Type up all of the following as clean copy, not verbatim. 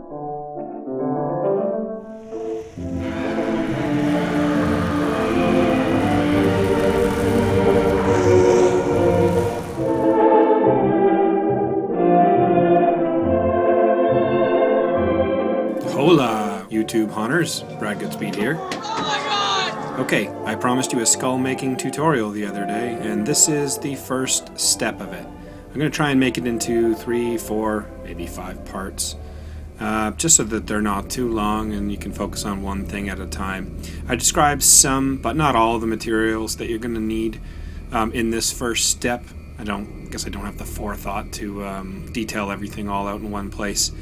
Hola, YouTube hunters. Brad Goodspeed here. Oh my god! Okay, I promised you a skull making tutorial the other day, and this is the first step of it. I'm going to try and make it into 3, 4, maybe 5 parts, just so that they're not too long and you can focus on one thing at a time. I described some, but not all of the materials that you're going to need in this first step. I guess I don't have the forethought to detail everything all out in one place.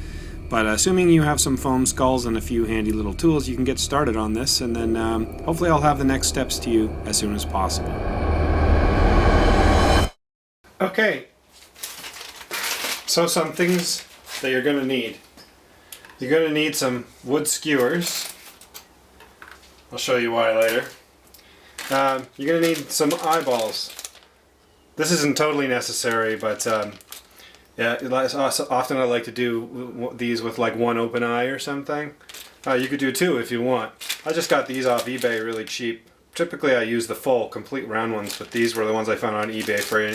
But assuming you have some foam skulls and a few handy little tools, you can get started on this, and then hopefully I'll have the next steps to you as soon as possible. Okay, so some things that you're going to need. You're going to need some wood skewers. I'll show you why later. You're going to need some eyeballs. This isn't totally necessary, but yeah, often I like to do these with like one open eye or something. You could do 2 if you want. I just got these off eBay really cheap. Typically I use the full, complete round ones, but these were the ones I found on eBay for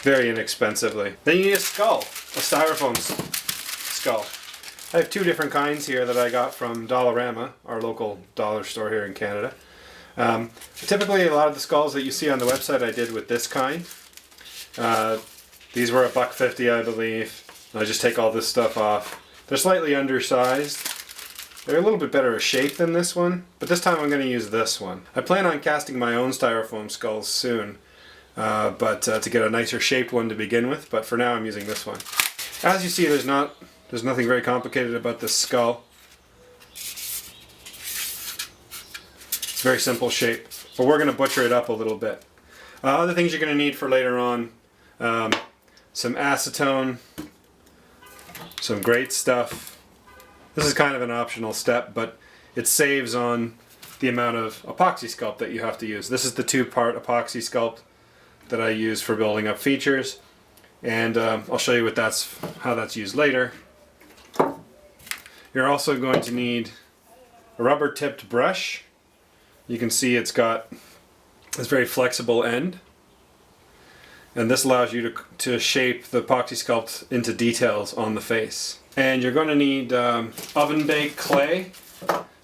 very inexpensively. Then you need a skull, a styrofoam skull. I have 2 different kinds here that I got from Dollarama, our local dollar store here in Canada. Typically a lot of the skulls that you see on the website I did with this kind. These were $1.50, I believe. I just take all this stuff off. They're slightly undersized. They're a little bit better shape than this one, but this time I'm going to use this one. I plan on casting my own styrofoam skulls soon, but to get a nicer shaped one to begin with. But for now, I'm using this one. As you see, there's nothing very complicated about this skull. It's a very simple shape, but we're going to butcher it up a little bit. Other things you're going to need for later on. Some acetone, some great stuff. This is kind of an optional step, but it saves on the amount of epoxy sculpt that you have to use. This is the 2-part epoxy sculpt that I use for building up features, and I'll show you how that's used later. You're also going to need a rubber tipped brush. You can see it's got this very flexible end. And this allows you to shape the epoxy sculpt into details on the face. And you're going to need oven baked clay,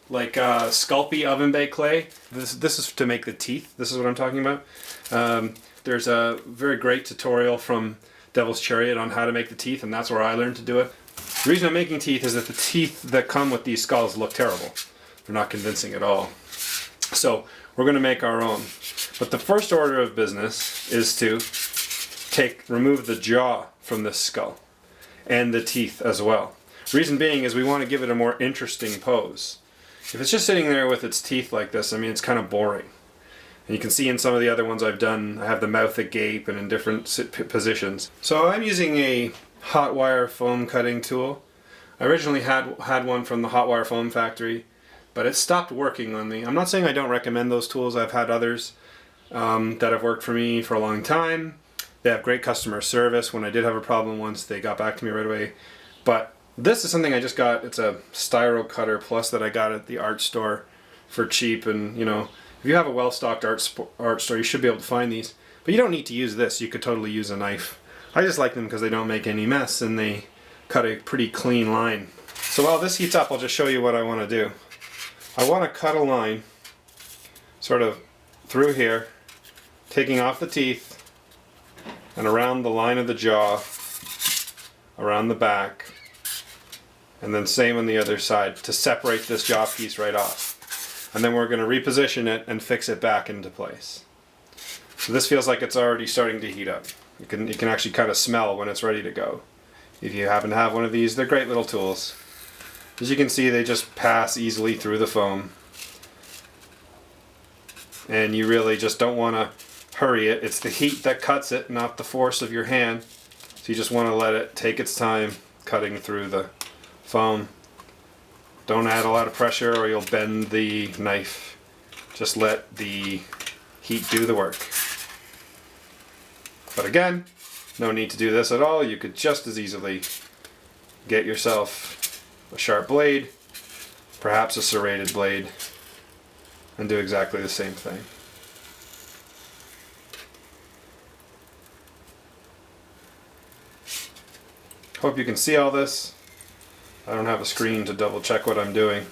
like Sculpey oven baked clay. This is to make the teeth. This is what I'm talking about. There's a very great tutorial from Devil's Chariot on how to make the teeth, and that's where I learned to do it. The reason I'm making teeth is that the teeth that come with these skulls look terrible. They're not convincing at all. So we're going to make our own. But the first order of business is to remove the jaw from this skull and the teeth as well. Reason being is we want to give it a more interesting pose. If it's just sitting there with its teeth like this, I mean, it's kind of boring. And you can see in some of the other ones I've done, I have the mouth agape and in different positions. So I'm using a hot wire foam cutting tool. I originally had one from the Hot Wire Foam Factory, but it stopped working on me. I'm not saying I don't recommend those tools. I've had others that have worked for me for a long time. They have great customer service. When I did have a problem once, they got back to me right away. But this is something I just got. It's a Styro Cutter Plus that I got at the art store for cheap. And you know, if you have a well-stocked art store, you should be able to find these. But you don't need to use this. You could totally use a knife. I just like them because they don't make any mess and they cut a pretty clean line. So while this heats up, I'll just show you what I want to do. I want to cut a line sort of through here, taking off the teeth, and around the line of the jaw, around the back, and then same on the other side to separate this jaw piece right off. And then we're going to reposition it and fix it back into place. So this feels like it's already starting to heat up. You can actually kind of smell when it's ready to go. If you happen to have one of these, they're great little tools. As you can see, they just pass easily through the foam. And you really just don't want to hurry it. It's the heat that cuts it, not the force of your hand. So you just want to let it take its time cutting through the foam. Don't add a lot of pressure or you'll bend the knife. Just let the heat do the work. But again, no need to do this at all. You could just as easily get yourself a sharp blade, perhaps a serrated blade, and do exactly the same thing. Hope you can see all this. I don't have a screen to double check what I'm doing.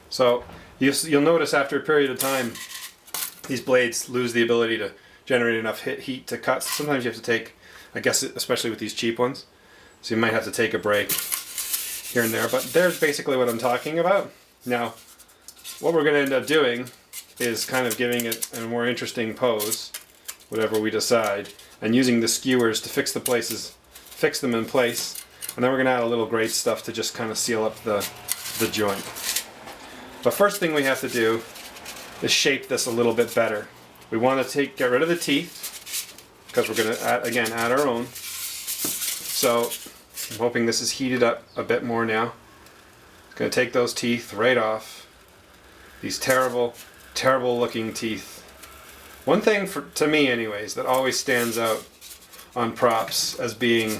So you'll notice after a period of time, these blades lose the ability to generate enough heat to cut. Sometimes you have to take, I guess especially with these cheap ones, so you might have to take a break here and there. But there's basically what I'm talking about. Now, what we're going to end up doing is kind of giving it a more interesting pose, whatever we decide, and using the skewers to fix them in place, and then we're going to add a little grate stuff to just kind of seal up the joint. But first thing we have to do is shape this a little bit better. We want to get rid of the teeth, because we're going to add our own. So I'm hoping this is heated up a bit more now. I'm going to take those teeth right off. These terrible looking teeth. One thing to me anyways that always stands out on props as being,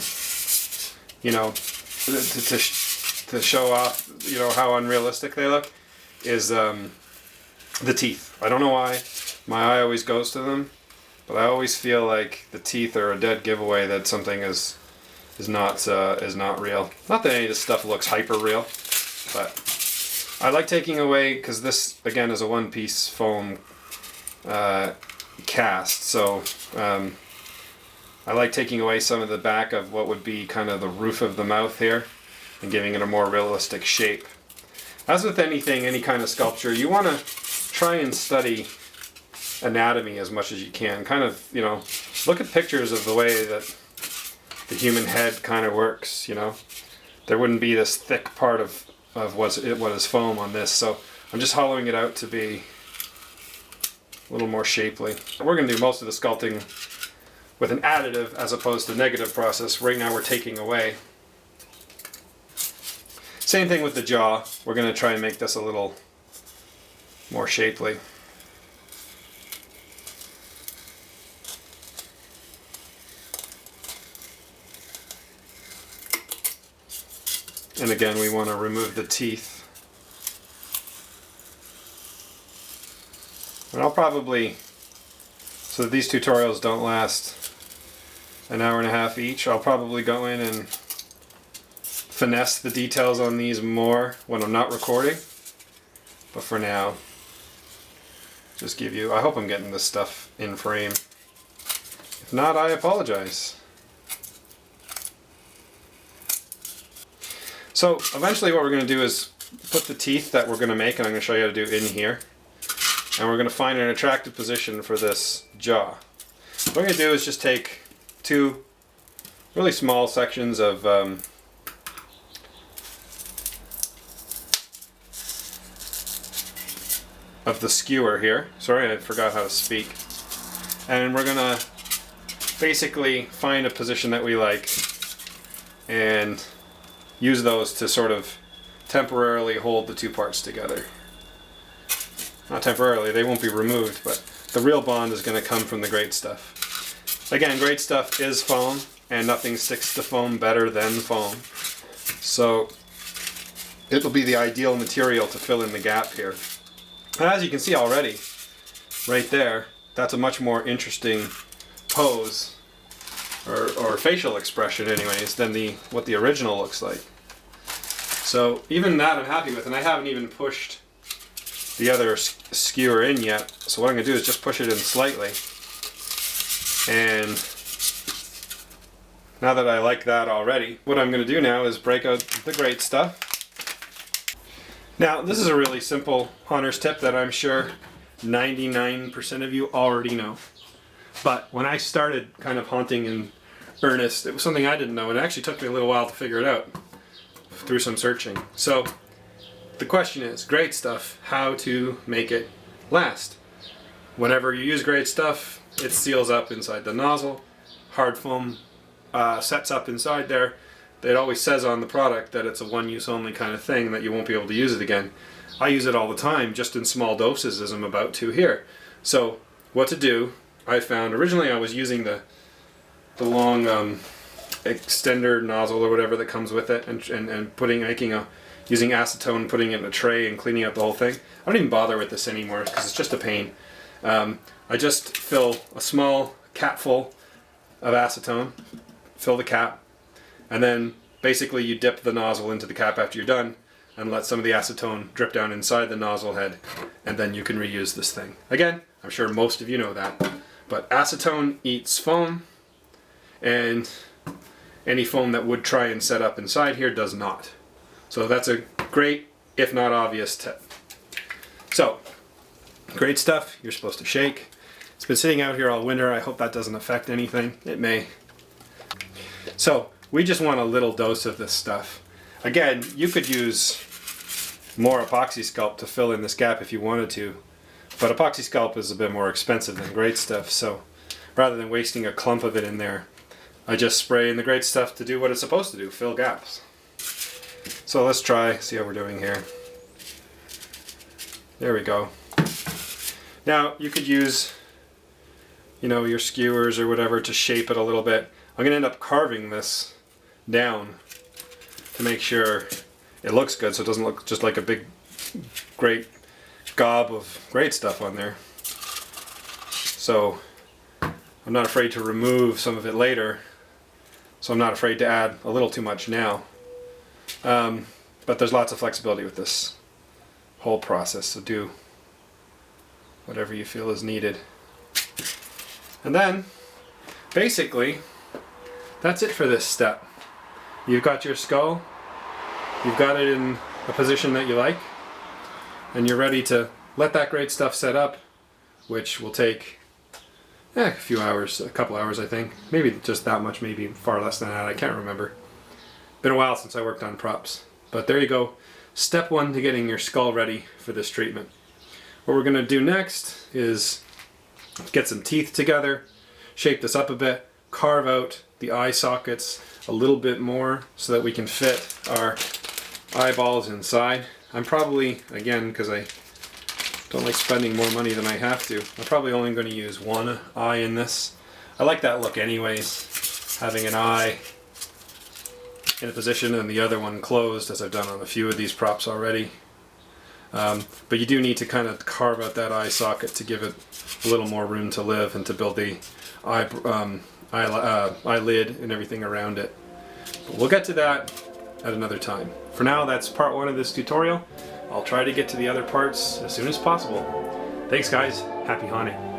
you know, to show off, you know, how unrealistic they look is the teeth. I don't know why my eye always goes to them, but I always feel like the teeth are a dead giveaway that something is not real. Not that any of this stuff looks hyper real, but I like taking away, because this again is a one-piece foam cast, so I like taking away some of the back of what would be kind of the roof of the mouth here and giving it a more realistic shape. As with anything, any kind of sculpture, you want to try and study anatomy as much as you can. Kind of, you know, look at pictures of the way that the human head kind of works, you know. There wouldn't be this thick part of what is foam on this, so I'm just hollowing it out to be a little more shapely. We're going to do most of the sculpting with an additive as opposed to negative process. Right now we're taking away. Same thing with the jaw. We're going to try and make this a little more shapely. And again, we want to remove the teeth. And I'll probably, so that these tutorials don't last an hour and a half each, I'll probably go in and finesse the details on these more when I'm not recording. But for now, just give you, I hope I'm getting this stuff in frame. If not, I apologize. So eventually what we're going to do is put the teeth that we're going to make, and I'm going to show you how to do in here. And we're going to find an attractive position for this jaw. What we're going to do is just take two really small sections of the skewer here. Sorry, I forgot how to speak. And we're going to basically find a position that we like and use those to sort of temporarily hold the two parts together. Not temporarily, they won't be removed, but the real bond is going to come from the grate stuff. Again, grate stuff is foam, and nothing sticks to foam better than foam. So it'll be the ideal material to fill in the gap here. And as you can see already, right there, that's a much more interesting pose, or facial expression anyways, than what the original looks like. So even that I'm happy with, and I haven't even pushed the other skewer in yet. So what I'm going to do is just push it in slightly. And now that I like that already, what I'm going to do now is break out the grate stuff. Now this is a really simple hunter's tip that I'm sure 99% of you already know. But when I started kind of hunting in earnest, it was something I didn't know, and it actually took me a little while to figure it out through some searching. So the question is, grate stuff, how to make it last. Whenever you use grate stuff, it seals up inside the nozzle. Hard foam sets up inside there. It always says on the product that it's a one-use only kind of thing, that you won't be able to use it again. I use it all the time, just in small doses as I'm about to here. So what to do I found, originally I was using the long extender nozzle or whatever that comes with it, and using acetone, putting it in a tray and cleaning up the whole thing. I don't even bother with this anymore because it's just a pain. I just fill a small capful of acetone, fill the cap, and then basically you dip the nozzle into the cap after you're done and let some of the acetone drip down inside the nozzle head, and then you can reuse this thing. Again, I'm sure most of you know that, but acetone eats foam, and any foam that would try and set up inside here does not. So that's a great, if not obvious, tip. So, great stuff. You're supposed to shake. It's been sitting out here all winter. I hope that doesn't affect anything. It may. So, we just want a little dose of this stuff. Again, you could use more epoxy sculpt to fill in this gap if you wanted to, but epoxy sculpt is a bit more expensive than great stuff, so rather than wasting a clump of it in there, I just spray in the great stuff to do what it's supposed to do, fill gaps. So let's try, see how we're doing here. There we go. Now you could use, your skewers or whatever to shape it a little bit. I'm going to end up carving this down to make sure it looks good, so it doesn't look just like a big, great gob of great stuff on there. So I'm not afraid to remove some of it later, so I'm not afraid to add a little too much now. But there's lots of flexibility with this whole process, so do whatever you feel is needed. And then, basically, that's it for this step. You've got your skull, you've got it in a position that you like, and you're ready to let that great stuff set up, which will take a few hours, a couple hours I think. Maybe just that much, maybe far less than that, I can't remember. Been a while since I worked on props. But there you go. Step one to getting your skull ready for this treatment. What we're going to do next is get some teeth together, shape this up a bit, carve out the eye sockets a little bit more so that we can fit our eyeballs inside. I'm probably, again, because I don't like spending more money than I have to, I'm probably only going to use one eye in this. I like that look anyways, having an eye in a position and the other one closed, as I've done on a few of these props already. But you do need to kind of carve out that eye socket to give it a little more room to live and to build the eyelid and everything around it. But we'll get to that at another time. For now, that's part one of this tutorial. I'll try to get to the other parts as soon as possible. Thanks guys, happy haunting.